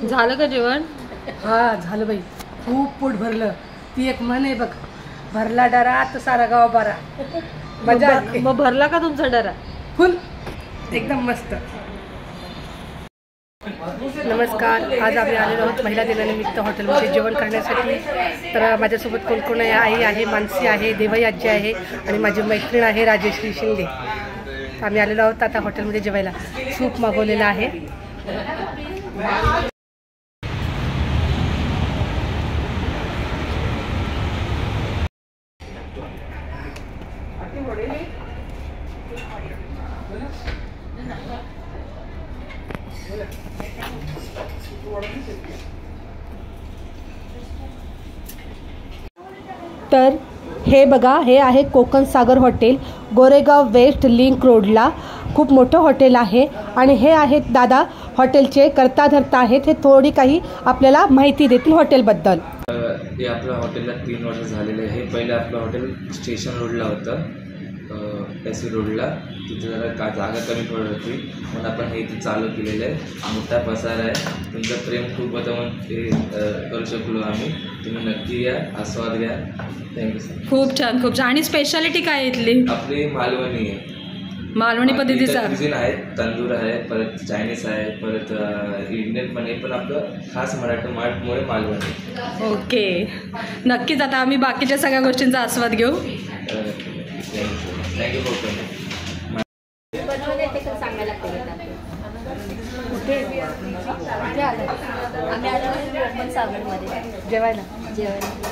झालं का जेवण? हा झालं बाई, खूप पोट भरलं. ती एक म्हण आहे बघ, भरला डरा तर सारा गाव बारा. मजा. मग भरला का तुमचा डरा? फुल एकदम मस्त. नमस्कार, आज आम्ही आलेलो आहोत महिला दिनानिमित्त हॉटेलमध्ये जेवण करण्यासाठी. तर माझ्यासोबत कोण कोण आहे? आई आहे, मानसी आहे, देवाई आजी आहे आणि माझी मैत्रीण आहे राजेश्री शिंदे. आम्ही आलेलो आहोत आता हॉटेलमध्ये जेवायला. सूप मागवलेलं आहे. तर हे बघा, हे आहे कोकण सागर हॉटेल, गोरेगाव वेस्ट लिंक रोडला. खूप मोठं हॉटेल आहे आणि हे आहेत दादा हॉटेलचे कर्ता धर्ता आहेत. हे थोडी काही आपल्याला माहिती देतील हॉटेलबद्दल. हे आपलं हॉटेलला 3 वर्ष झालेलं आहे. पहिलं आपलं हॉटेल स्टेशन रोडला होतं, एसी रोडला. तिथे जरा जागा कमी पडत होती म्हणून आपण हे इथे चालू केलेलं आहे. मोठा पसार आहे. तुमचं प्रेम खूप होतं म्हणून ते करू शकलो आम्ही. तुम्ही नक्की या, आस्वाद घ्या. Thank you sir. खूप छान, खूप छान. आणि स्पेशालिटी काय आहे इथली? आपली मालवणी आहे, मालवणी पद्धतीचा कुझिन आहे. तंदूर आहे, परत चायनीज आहे, परत इंडियन पण आहे, पण आपलं खास मराठमोळे मालवणी. ओके, नक्कीच. आता आम्ही बाकीच्या सगळ्या गोष्टींचा आस्वाद घेऊ. Thank you for coming. आम्ही आलो कोकण सागरमध्ये जेवायला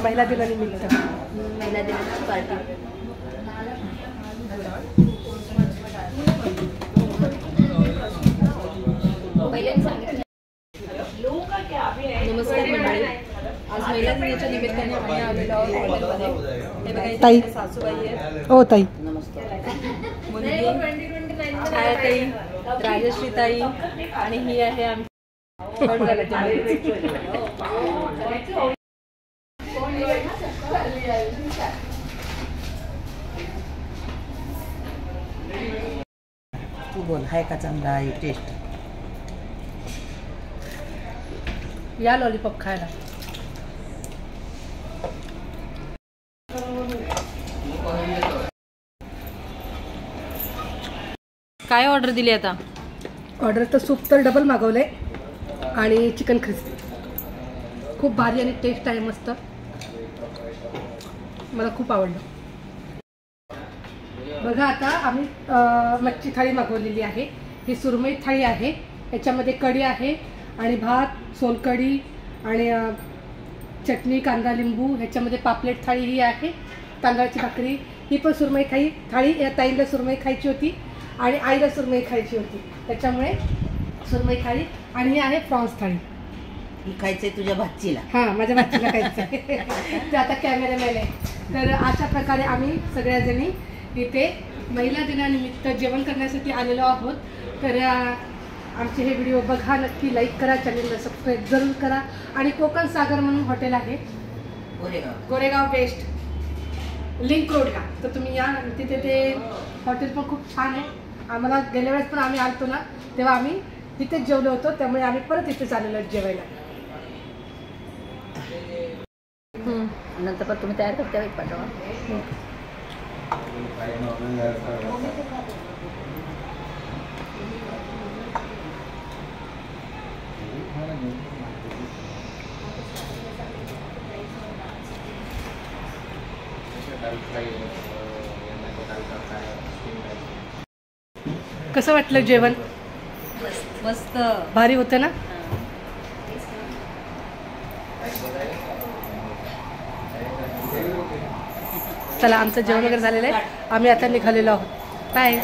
महिला दिनानिमित्त. महिला दिनाची पार्टी. नमस्कार मंडळी, आज महिला दिनाच्या निमित्ताने आम्ही आलेलो आहोत हॉटेलमध्ये. ताई, सासूबाई आहेत. हो ताई. छायाताई, राजश्री ताई आणि ही आहे आमची. तू बोल, आहे का चांगला आहे टेस्ट? या लॉलीपॉप खायला. काय ऑर्डर दिली आता? ऑर्डर तर सूप तर डबल मागवलं आहे आणि चिकन क्रिस्पी. खूप भारी आणि टेस्ट आहे मस्त. मला खूप आवडलं. बघा, आता आम्ही मच्छी थाळी मागवलेली आहे. ही सुरमई थाळी आहे. याच्यामध्ये कढी आहे आणि भात, सोलकढी आणि चटणी, कांदा, लिंबू. ह्याच्यामध्ये पापलेट थाळी ही आहे, तांदळाची भाकरी. ही पण सुरमई थाळी. या ताईला सुरमई खायची होती आणि आईला सुरमई खायची होती, त्याच्यामुळे सुरमई थाळी. आणि ही आहे प्रॉन्स थाळी. ही खायचंय तुझ्या भाचीला? हां, माझ्या भाचीला खायचं आहे. ते आता कॅमेरामॅन आहे. तर अशा प्रकारे आम्ही सगळ्याजणी इथे महिला दिनानिमित्त जेवण करण्यासाठी आलेलो आहोत. तर आमचे हे व्हिडिओ बघा, नक्की लाईक करा, चॅनलला सबस्क्राईब जरूर करा. आणि कोकण सागर म्हणून हॉटेल आहे गोरेगाव वेस्ट लिंक रोडला. तर तुम्ही या, तिथे ते हॉटेल पण खूप छान आहे. आम्हाला गेल्या वेळेस पण आम्ही आलतो ना, तेव्हा आम्ही तिथेच जेवलो होतो, त्यामुळे आम्ही परत इथेच आलेलो जेवायला. नंतर पण तुम्ही तयार करता पाठवा. कसं वाटलं जेवण? मस्त, भारी होतं ना. चला, आमचं जेवण वगैरे झालेलं आहे. आम्ही आता निघालेलो आहोत. बाय.